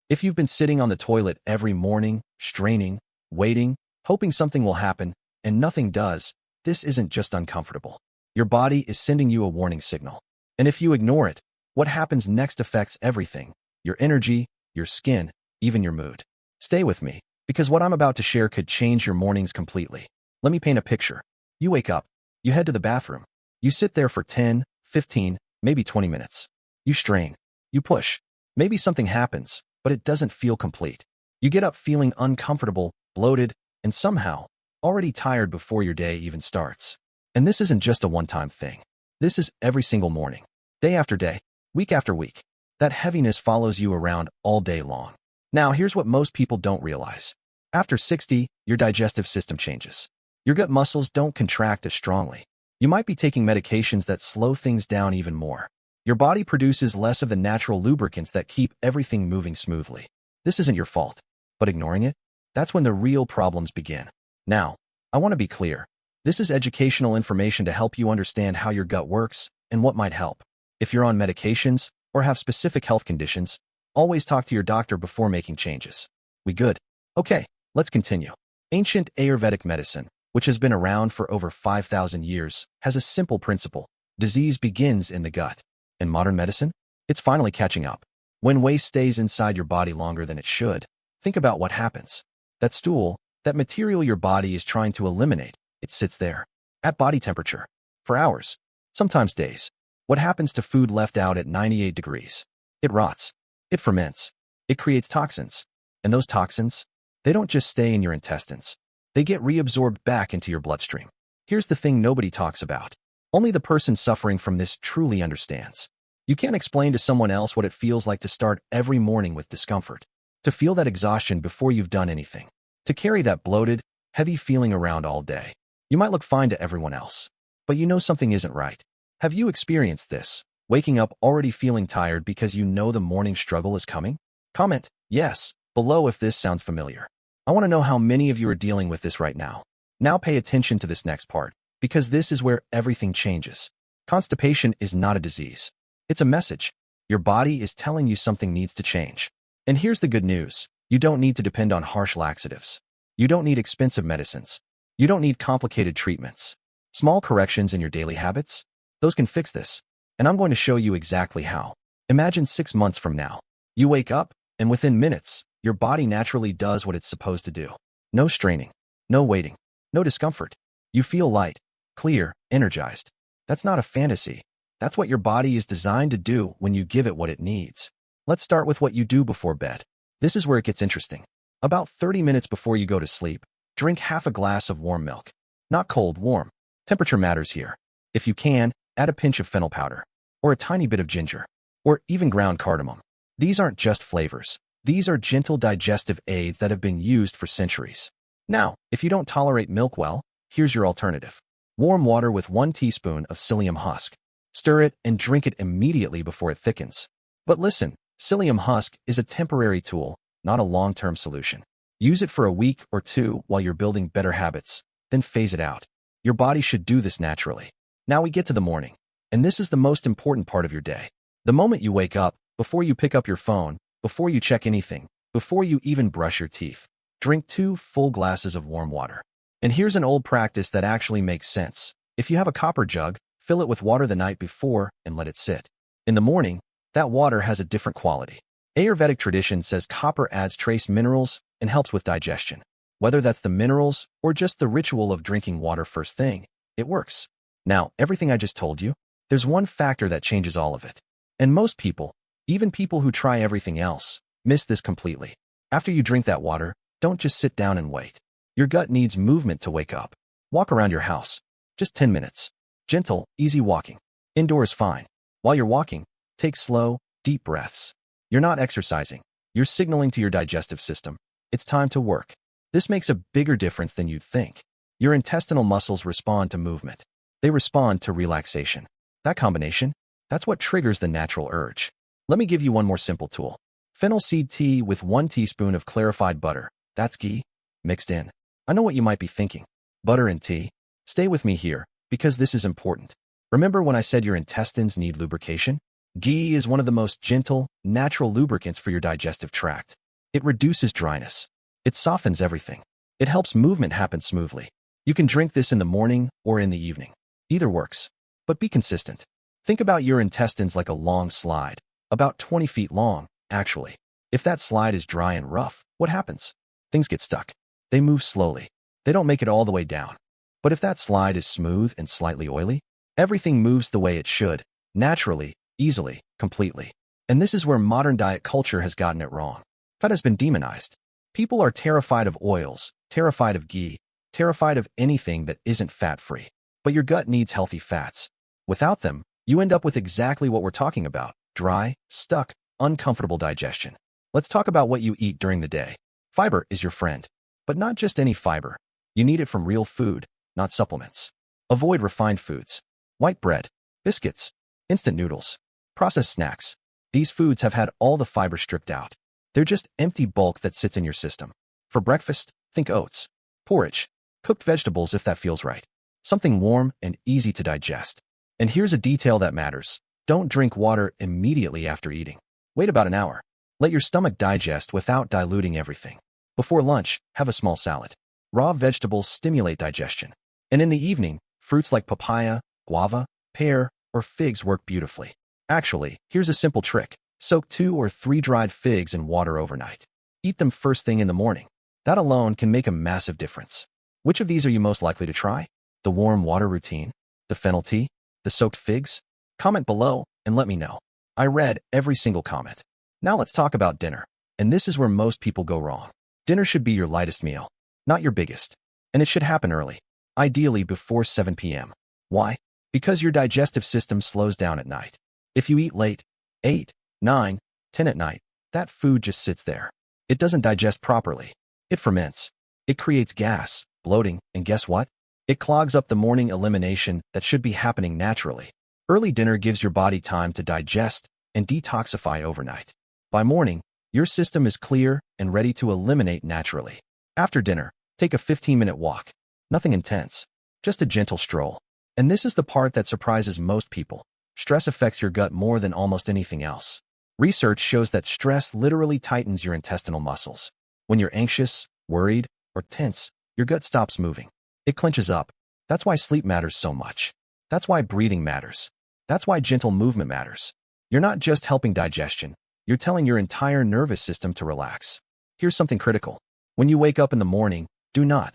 If you've been sitting on the toilet every morning, straining, waiting, hoping something will happen, and nothing does, this isn't just uncomfortable. Your body is sending you a warning signal. And if you ignore it, what happens next affects everything: your energy, your skin, even your mood. Stay with me, because what I'm about to share could change your mornings completely. Let me paint a picture. You wake up, you head to the bathroom. You sit there for 10, 15, maybe 20 minutes. You strain, you push. Maybe something happens, but it doesn't feel complete. You get up feeling uncomfortable, bloated, and somehow already tired before your day even starts. And this isn't just a one-time thing. This is every single morning, day after day, week after week. That heaviness follows you around all day long. Now, here's what most people don't realize. After 60, your digestive system changes. Your gut muscles don't contract as strongly. You might be taking medications that slow things down even more. Your body produces less of the natural lubricants that keep everything moving smoothly. This isn't your fault, but ignoring it, that's when the real problems begin. Now, I want to be clear. This is educational information to help you understand how your gut works and what might help. If you're on medications or have specific health conditions, always talk to your doctor before making changes. We good? Okay, let's continue. Ancient Ayurvedic medicine, which has been around for over 5,000 years, has a simple principle. Disease begins in the gut. In modern medicine, it's finally catching up. When waste stays inside your body longer than it should, think about what happens. That stool, that material your body is trying to eliminate, it sits there, at body temperature, for hours, sometimes days. What happens to food left out at 98 degrees? It rots. It ferments. It creates toxins. And those toxins, they don't just stay in your intestines. They get reabsorbed back into your bloodstream. Here's the thing nobody talks about. Only the person suffering from this truly understands. You can't explain to someone else what it feels like to start every morning with discomfort, to feel that exhaustion before you've done anything, to carry that bloated, heavy feeling around all day. You might look fine to everyone else, but you know something isn't right. Have you experienced this, waking up already feeling tired because you know the morning struggle is coming? Comment yes below if this sounds familiar. I want to know how many of you are dealing with this right now. Now pay attention to this next part, because this is where everything changes. Constipation is not a disease. It's a message. Your body is telling you something needs to change. And here's the good news. You don't need to depend on harsh laxatives. You don't need expensive medicines. You don't need complicated treatments. Small corrections in your daily habits, those can fix this. And I'm going to show you exactly how. Imagine 6 months from now. You wake up, and within minutes, your body naturally does what it's supposed to do. No straining, no waiting, no discomfort. You feel light, clear, energized. That's not a fantasy. That's what your body is designed to do when you give it what it needs. Let's start with what you do before bed. This is where it gets interesting. About 30 minutes before you go to sleep, drink half a glass of warm milk. Not cold, warm. Temperature matters here. If you can, add a pinch of fennel powder, or a tiny bit of ginger, or even ground cardamom. These aren't just flavors. These are gentle digestive aids that have been used for centuries. Now, if you don't tolerate milk well, here's your alternative. Warm water with 1 teaspoon of psyllium husk. Stir it and drink it immediately before it thickens. But listen, psyllium husk is a temporary tool, not a long-term solution. Use it for a week or 2 while you're building better habits, then phase it out. Your body should do this naturally. Now we get to the morning, and this is the most important part of your day. The moment you wake up, before you pick up your phone, before you check anything, before you even brush your teeth, drink 2 full glasses of warm water. And here's an old practice that actually makes sense. If you have a copper jug, fill it with water the night before and let it sit. In the morning, that water has a different quality. Ayurvedic tradition says copper adds trace minerals and helps with digestion. Whether that's the minerals or just the ritual of drinking water first thing, it works. Now, everything I just told you, there's one factor that changes all of it. And most people, even people who try everything else, miss this completely. After you drink that water, don't just sit down and wait. Your gut needs movement to wake up. Walk around your house. Just 10 minutes. Gentle, easy walking. Indoors fine. While you're walking, take slow, deep breaths. You're not exercising. You're signaling to your digestive system. It's time to work. This makes a bigger difference than you'd think. Your intestinal muscles respond to movement. They respond to relaxation. That combination, that's what triggers the natural urge. Let me give you one more simple tool. Fennel seed tea with 1 teaspoon of clarified butter. That's ghee, mixed in. I know what you might be thinking. Butter and tea. Stay with me here, because this is important. Remember when I said your intestines need lubrication? Ghee is one of the most gentle, natural lubricants for your digestive tract. It reduces dryness. It softens everything. It helps movement happen smoothly. You can drink this in the morning or in the evening. Either works. But be consistent. Think about your intestines like a long slide, about 20 feet long, actually. If that slide is dry and rough, what happens? Things get stuck. They move slowly. They don't make it all the way down. But if that slide is smooth and slightly oily, everything moves the way it should, naturally, easily, completely. And this is where modern diet culture has gotten it wrong. Fat has been demonized. People are terrified of oils, terrified of ghee, terrified of anything that isn't fat-free. But your gut needs healthy fats. Without them, you end up with exactly what we're talking about: dry, stuck, uncomfortable digestion. Let's talk about what you eat during the day. Fiber is your friend. But not just any fiber. You need it from real food, not supplements. Avoid refined foods. White bread, biscuits, instant noodles, processed snacks. These foods have had all the fiber stripped out. They're just empty bulk that sits in your system. For breakfast, think oats, porridge, cooked vegetables if that feels right. Something warm and easy to digest. And here's a detail that matters. Don't drink water immediately after eating. Wait about an hour. Let your stomach digest without diluting everything. Before lunch, have a small salad. Raw vegetables stimulate digestion. And in the evening, fruits like papaya, guava, pear, or figs work beautifully. Actually, here's a simple trick. Soak 2 or 3 dried figs in water overnight. Eat them first thing in the morning. That alone can make a massive difference. Which of these are you most likely to try? The warm water routine? The fennel tea? The soaked figs? Comment below and let me know. I read every single comment. Now let's talk about dinner. And this is where most people go wrong. Dinner should be your lightest meal, not your biggest. And it should happen early, ideally before 7 p.m. Why? Because your digestive system slows down at night. If you eat late, 8, 9, 10 at night, that food just sits there. It doesn't digest properly. It ferments. It creates gas, bloating, and guess what? It clogs up the morning elimination that should be happening naturally. Early dinner gives your body time to digest and detoxify overnight. By morning, your system is clear and ready to eliminate naturally. After dinner, take a 15-minute walk. Nothing intense, just a gentle stroll. And this is the part that surprises most people. Stress affects your gut more than almost anything else. Research shows that stress literally tightens your intestinal muscles. When you're anxious, worried, or tense, your gut stops moving. It clenches up. That's why sleep matters so much. That's why breathing matters. That's why gentle movement matters. You're not just helping digestion. You're telling your entire nervous system to relax. Here's something critical. When you wake up in the morning, do not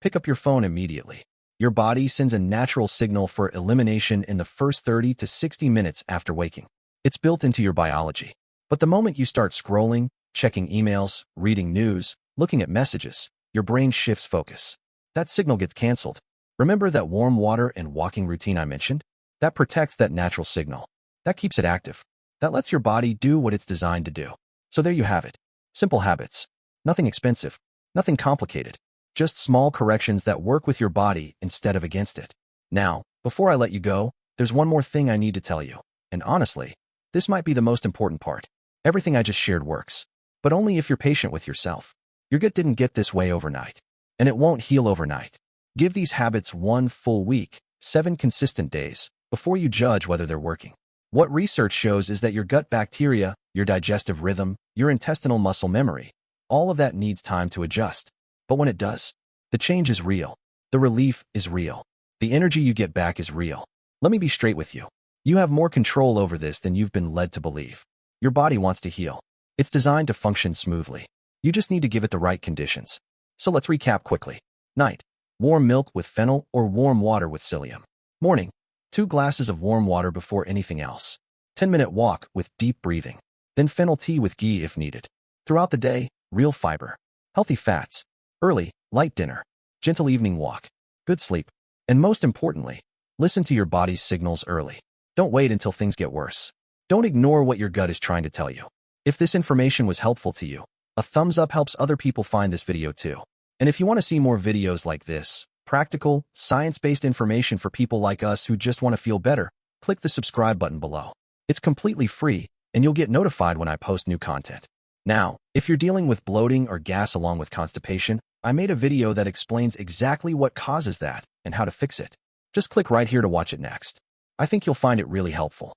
pick up your phone immediately. Your body sends a natural signal for elimination in the first 30 to 60 minutes after waking. It's built into your biology. But the moment you start scrolling, checking emails, reading news, looking at messages, your brain shifts focus. That signal gets canceled. Remember that warm water and walking routine I mentioned? That protects that natural signal. That keeps it active. That lets your body do what it's designed to do. So there you have it. Simple habits. Nothing expensive. Nothing complicated. Just small corrections that work with your body instead of against it. Now, before I let you go, there's one more thing I need to tell you. And honestly, this might be the most important part. Everything I just shared works. But only if you're patient with yourself. Your gut didn't get this way overnight. And it won't heal overnight. Give these habits 1 full week, 7 consistent days, before you judge whether they're working. What research shows is that your gut bacteria, your digestive rhythm, your intestinal muscle memory, all of that needs time to adjust. But when it does, the change is real. The relief is real. The energy you get back is real. Let me be straight with you. You have more control over this than you've been led to believe. Your body wants to heal. It's designed to function smoothly. You just need to give it the right conditions. So let's recap quickly. Night, warm milk with fennel or warm water with psyllium. Morning, 2 glasses of warm water before anything else. 10-minute walk with deep breathing. Then fennel tea with ghee if needed. Throughout the day, real fiber, healthy fats, early, light dinner, gentle evening walk, good sleep, and most importantly, listen to your body's signals early. Don't wait until things get worse. Don't ignore what your gut is trying to tell you. If this information was helpful to you, a thumbs up helps other people find this video too. And if you want to see more videos like this, practical, science-based information for people like us who just want to feel better, click the subscribe button below. It's completely free, and you'll get notified when I post new content. Now, if you're dealing with bloating or gas along with constipation, I made a video that explains exactly what causes that and how to fix it. Just click right here to watch it next. I think you'll find it really helpful.